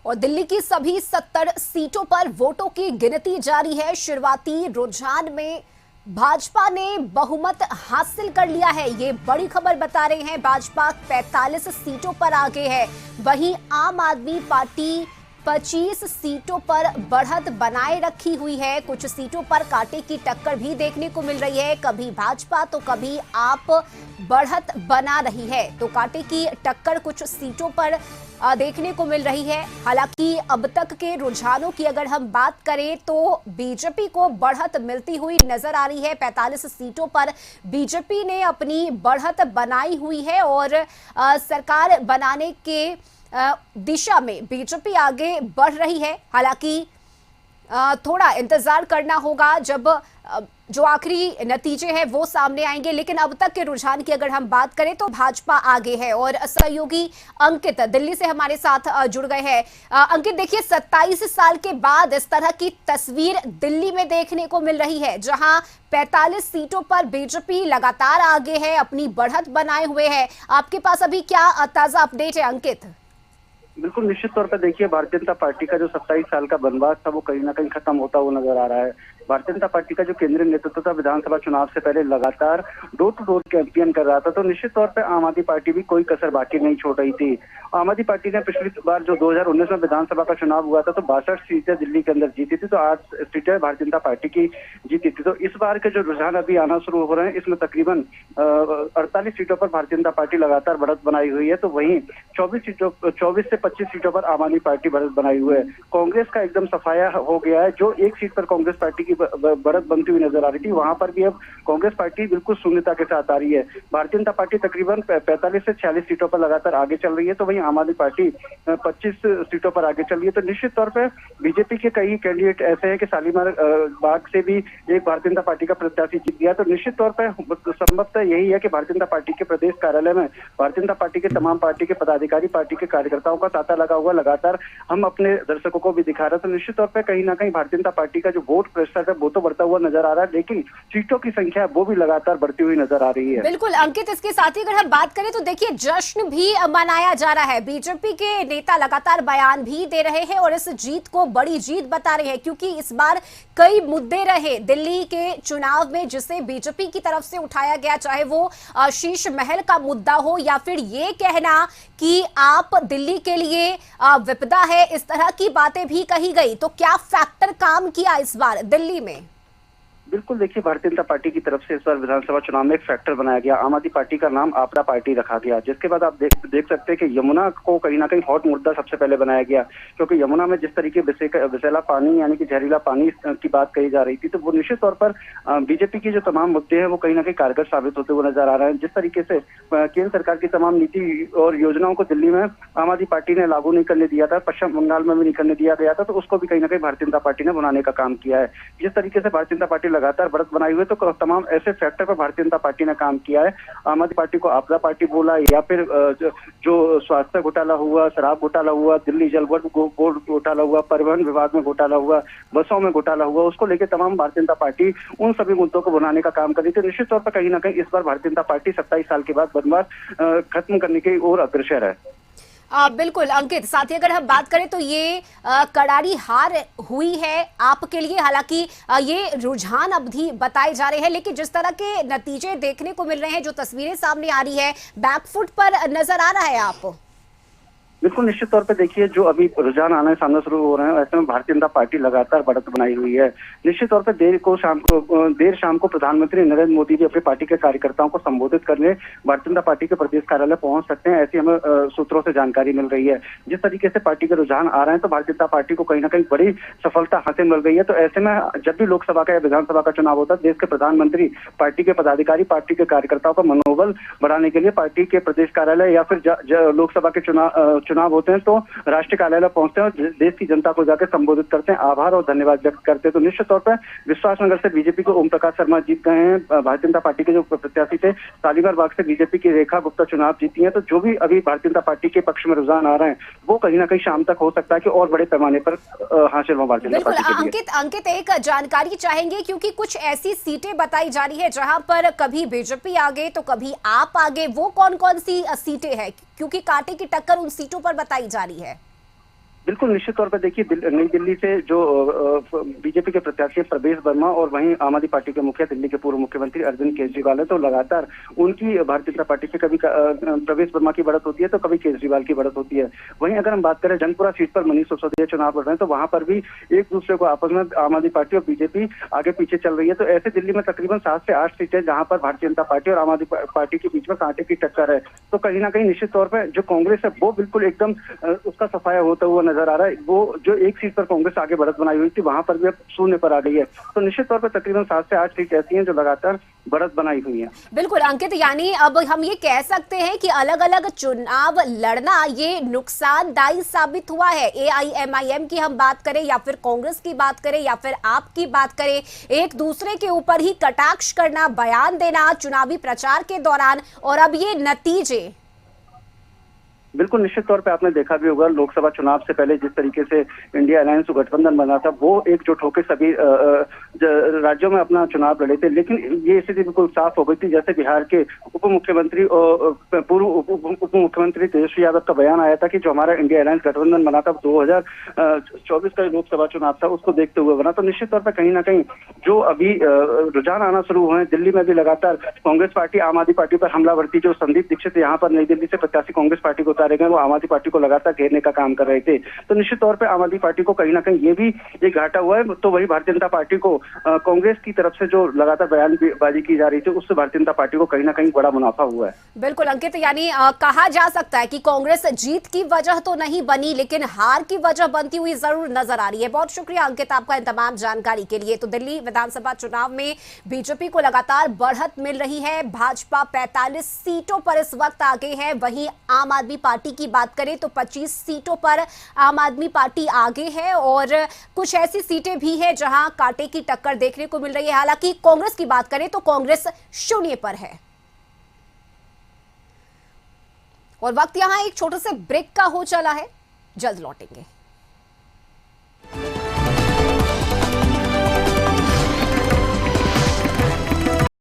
और दिल्ली की सभी 70 सीटों पर वोटों की गिनती जारी है। शुरुआती रुझान में भाजपा ने बहुमत हासिल कर लिया है, ये बड़ी खबर बता रहे हैं। भाजपा 45 सीटों पर आगे है, वहीं आम आदमी पार्टी 25 सीटों पर बढ़त बनाए रखी हुई है। कुछ सीटों पर कांटे की टक्कर भी देखने को मिल रही है, कभी भाजपा तो कभी आप बढ़त बना रही है। तो कांटे की टक्कर कुछ सीटों पर देखने को मिल रही है। हालांकि अब तक के रुझानों की अगर हम बात करें तो बीजेपी को बढ़त मिलती हुई नजर आ रही है। 45 सीटों पर बीजेपी ने अपनी बढ़त बनाई हुई है और सरकार बनाने के दिशा में बीजेपी आगे बढ़ रही है। हालांकि थोड़ा इंतजार करना होगा जब जो आखिरी नतीजे हैं वो सामने आएंगे, लेकिन अब तक के रुझान की अगर हम बात करें तो भाजपा आगे है। और सहयोगी अंकित दिल्ली से हमारे साथ जुड़ गए हैं। अंकित, देखिए 27 साल के बाद इस तरह की तस्वीर दिल्ली में देखने को मिल रही है, जहां 45 सीटों पर बीजेपी लगातार आगे है, अपनी बढ़त बनाए हुए है। आपके पास अभी क्या ताजा अपडेट है अंकित? बिल्कुल, निश्चित तौर पर देखिए, भारतीय जनता पार्टी का जो 27 साल का वनवास था वो कहीं ना कहीं खत्म होता हुआ नजर आ रहा है। भारतीय जनता पार्टी का जो केंद्रीय नेतृत्व था विधानसभा चुनाव से पहले लगातार डोर टू डोर कैंपेन कर रहा था, तो निश्चित तौर पर आम आदमी पार्टी भी कोई कसर बाकी नहीं छोड़ रही थी। आम आदमी पार्टी ने पिछली बार जो 2019 में विधानसभा का चुनाव हुआ था तो 62 सीटें दिल्ली के अंदर जीती थी, तो 8 सीटें भारतीय जनता पार्टी की जीती थी। तो इस बार के जो रुझान अभी आना शुरू हो रहे हैं, इसमें तकरीबन 48 सीटों पर भारतीय जनता पार्टी लगातार बढ़त बनाई हुई है, तो वहीं 24 से 25 सीटों पर आम आदमी पार्टी बढ़त बनाई हुई है। कांग्रेस का एकदम सफाया हो गया है। जो एक सीट पर कांग्रेस पार्टी की बढ़त बनती हुई नजर आ रही थी, वहां पर भी अब कांग्रेस पार्टी बिल्कुल शून्यता के साथ आ रही है। भारतीय जनता पार्टी तकरीबन 45 से 46 सीटों पर लगातार आगे चल रही है, तो वहीं आम आदमी पार्टी 25 सीटों पर आगे चल रही है। तो निश्चित तौर पर बीजेपी के कई कैंडिडेट ऐसे हैं कि शालीमार बाग से भी एक भारतीय जनता पार्टी का प्रत्याशी जीत गया। तो निश्चित तौर पर संभवतः यही है कि भारतीय जनता पार्टी के प्रदेश कार्यालय में भारतीय जनता पार्टी के तमाम पार्टी के पदाधिकारी, पार्टी के कार्यकर्ताओं का तांता लगा हुआ लगातार हम अपने दर्शकों को भी दिखा रहे हैं। तो निश्चित तौर पर कहीं ना कहीं भारतीय जनता पार्टी का जो वोट प्रतिशत है वो तो बढ़ता हुआ नजर आ रहा है, लेकिन सीटों की संख्या वो भी लगातार बढ़ती हुई नजर आ रही है। बिल्कुल अंकित, इसके साथ ही अगर हम बात करें तो देखिए जश्न भी मनाया जा रहा है। बीजेपी के नेता लगातार बयान भी दे रहे हैं और इस जीत को बड़ी जीत बता रहे हैं, क्योंकि इस बार कई मुद्दे रहे दिल्ली के चुनाव में जिसे बीजेपी की तरफ से उठाया गया, चाहे वो शीश महल का मुद्दा हो या फिर ये कहना कि आप दिल्ली के लिए विपदा है, इस तरह की बातें भी कही गई। तो क्या फैक्टर काम किया इस बार दिल्ली में? बिल्कुल, देखिए, भारतीय जनता पार्टी की तरफ से इस बार विधानसभा चुनाव में एक फैक्टर बनाया गया। आम आदमी पार्टी का नाम आपदा पार्टी रखा गया, जिसके बाद आप देख सकते हैं कि यमुना को कहीं ना कहीं हॉट मुद्दा सबसे पहले बनाया गया, क्योंकि यमुना में जिस तरीके विषैला पानी यानी कि जहरीला पानी की बात कही जा रही थी, तो वो निश्चित तौर पर बीजेपी के जो तमाम मुद्दे हैं वो कहीं ना कहीं कारगर साबित होते हुए नजर आ रहे हैं। जिस तरीके से केंद्र सरकार की तमाम नीति और योजनाओं को दिल्ली में आम आदमी पार्टी ने लागू नहीं करने दिया था, पश्चिम बंगाल में भी नहीं करने दिया गया था, तो उसको भी कहीं ना कहीं भारतीय जनता पार्टी ने बनाने का काम किया है। जिस तरीके से भारतीय जनता पार्टी लगातार बढ़त बनाई हुई है, तो तमाम ऐसे फैक्टर पर भारतीय जनता पार्टी ने काम किया है। आम आदमी पार्टी को आपदा पार्टी बोला, या फिर जो स्वास्थ्य घोटाला हुआ, शराब घोटाला हुआ, दिल्ली जल बोर्ड घोटाला हुआ, परिवहन विभाग में घोटाला हुआ, बसों में घोटाला हुआ, उसको लेकर तमाम भारतीय जनता पार्टी उन सभी मुद्दों को बनाने का काम कर रही थी। निश्चित तौर पर कहीं ना कहीं इस बार भारतीय जनता पार्टी 27 साल के बाद वनवास खत्म करने की ओर अग्रसर है। बिल्कुल अंकित, साथ ही अगर हम बात करें तो ये करारी हार हुई है आपके लिए। हालांकि ये रुझान अवधि बताए जा रहे हैं, लेकिन जिस तरह के नतीजे देखने को मिल रहे हैं, जो तस्वीरें सामने आ रही है, बैकफुट पर नजर आ रहा है आप? बिल्कुल, निश्चित तौर पे देखिए, जो अभी रुझान आने सामने शुरू हो रहे हैं, ऐसे में भारतीय जनता पार्टी लगातार बढ़त बनाई हुई है। निश्चित तौर पे देर शाम को प्रधानमंत्री नरेंद्र मोदी जी अपनी पार्टी के कार्यकर्ताओं को संबोधित करने भारतीय जनता पार्टी के प्रदेश कार्यालय पहुंच सकते हैं, ऐसी हमें सूत्रों से जानकारी मिल रही है। जिस तरीके से पार्टी के रुझान आ रहे हैं, तो भारतीय जनता पार्टी को कहीं ना कहीं बड़ी सफलता हासिल मिल गई है। तो ऐसे में जब भी लोकसभा का या विधानसभा का चुनाव होता है, देश के प्रधानमंत्री, पार्टी के पदाधिकारी, पार्टी के कार्यकर्ताओं का मनोबल बढ़ाने के लिए पार्टी के प्रदेश कार्यालय या फिर लोकसभा के चुनाव होते हैं तो राष्ट्रीय कार्यालय पहुंचते हैं और देश की जनता को जाकर संबोधित करते हैं, आभार और धन्यवाद व्यक्त करते हैं। तो निश्चित तौर पर विश्वासनगर से बीजेपी को ओम प्रकाश शर्मा जीत गए हैं। भारतीय जनता पार्टी के जो प्रत्याशी थे शालीमार बाग से बीजेपी की रेखा गुप्ता चुनाव जीती है। तो जो भी अभी भारतीय जनता पार्टी के पक्ष में रुझान आ रहे हैं, वो कहीं ना कहीं शाम तक हो सकता है कि और बड़े पैमाने पर हासिल हो भारतीय जनता पार्टी के लिए। अंकित, एक जानकारी चाहेंगे, क्योंकि कुछ ऐसी सीटें बताई जा रही है जहां पर कभी बीजेपी आगे तो कभी आप आगे, वो कौन कौन सी सीटें हैं? क्योंकि कांटे की टक्कर उन सीटों पर बताई जा रही है। बिल्कुल निश्चित तौर पर देखिए नई दिल्ली से जो बीजेपी के प्रत्याशी प्रवेश वर्मा और वहीं आम आदमी पार्टी के मुखिया दिल्ली के पूर्व मुख्यमंत्री अरविंद केजरीवाल है, तो लगातार उनकी भारतीय जनता पार्टी से कभी प्रवेश वर्मा की बढ़त होती है तो कभी केजरीवाल की बढ़त होती है। वहीं अगर हम बात करें जनपुरा सीट पर मनीष सिसोदिया चुनाव लड़ रहे हैं तो वहां पर भी एक दूसरे को आपस में आम आदमी पार्टी और बीजेपी आगे पीछे चल रही है। तो ऐसे दिल्ली में तकरीबन 7 से 8 सीटें जहां पर भारतीय जनता पार्टी और आम आदमी पार्टी के बीच में कांटे की टक्कर है। तो कहीं ना कहीं निश्चित तौर पर जो कांग्रेस है वो बिल्कुल एकदम उसका सफाया होता हुआ नजर आ रहा है। वो जो एक सीट पर कांग्रेस आगे बढ़त बनाई हुई थी वहां पर भी अब शून्य पर आ गई है। तो निश्चित तौर पर तकरीबन 7 से 8 सीट ऐसी हैं जो लगातार बढ़त बनाई हुई है। बिल्कुल अंकित, यानी अब हम ये कह सकते हैं कि अलग अलग चुनाव लड़ना ये नुकसानदायी साबित हुआ है। एआईएमआईएम की हम बात करें या फिर कांग्रेस की बात करें या फिर आप की बात करें, एक दूसरे के ऊपर ही कटाक्ष करना, बयान देना चुनावी प्रचार के दौरान, और अब ये नतीजे। बिल्कुल निश्चित तौर पे आपने देखा भी होगा लोकसभा चुनाव से पहले जिस तरीके से इंडिया अलायंस गठबंधन बना था वो एकजुट होकर सभी राज्यों में अपना चुनाव लड़े थे। लेकिन ये स्थिति बिल्कुल साफ हो गई थी जैसे बिहार के उप मुख्यमंत्री और पूर्व उप मुख्यमंत्री तेजस्वी यादव का बयान आया था कि जो हमारा इंडिया अलायंस गठबंधन बना था 2024 का लोकसभा चुनाव था उसको देखते हुए बना। तो निश्चित तौर पर कहीं ना कहीं जो अभी रुझान आना शुरू हुए हैं दिल्ली में भी लगातार कांग्रेस पार्टी आम आदमी पार्टी पर हमला भरती, जो संदीप दीक्षित यहाँ पर नई दिल्ली से प्रत्याशी कांग्रेस पार्टी को गए वो आम आदमी पार्टी को लगातार घेरने का काम कर रहे थे। तो निश्चित तौर पे आम आदमी पार्टी को कहीं ना कहीं ये भी एक घाटा हुआ है। तो वही भारतीय जनता पार्टी को कांग्रेस की तरफ से जो लगातार बयानबाजी की जा रही थी उससे भारतीय जनता पार्टी को कहीं ना कहीं बड़ा मुनाफा हुआ है। बिल्कुल अंकित, यानी कहा जा सकता है कि कांग्रेस जीत की वजह तो नहीं बनी लेकिन हार की वजह बनती हुई जरूर नजर आ रही है। बहुत शुक्रिया अंकित आपका इन तमाम जानकारी के लिए। तो दिल्ली विधानसभा चुनाव में बीजेपी को लगातार बढ़त मिल रही है। भाजपा 45 सीटों पर इस वक्त आगे है, वहीं आम आदमी पार्टी की बात करें तो 25 सीटों पर आम आदमी पार्टी आगे है और कुछ ऐसी सीटें भी हैं जहां कांटे की टक्कर देखने को मिल रही है। हालांकि कांग्रेस की बात करें तो कांग्रेस शून्य पर है। और वक्त यहां एक छोटे से ब्रेक का हो चला है, जल्द लौटेंगे।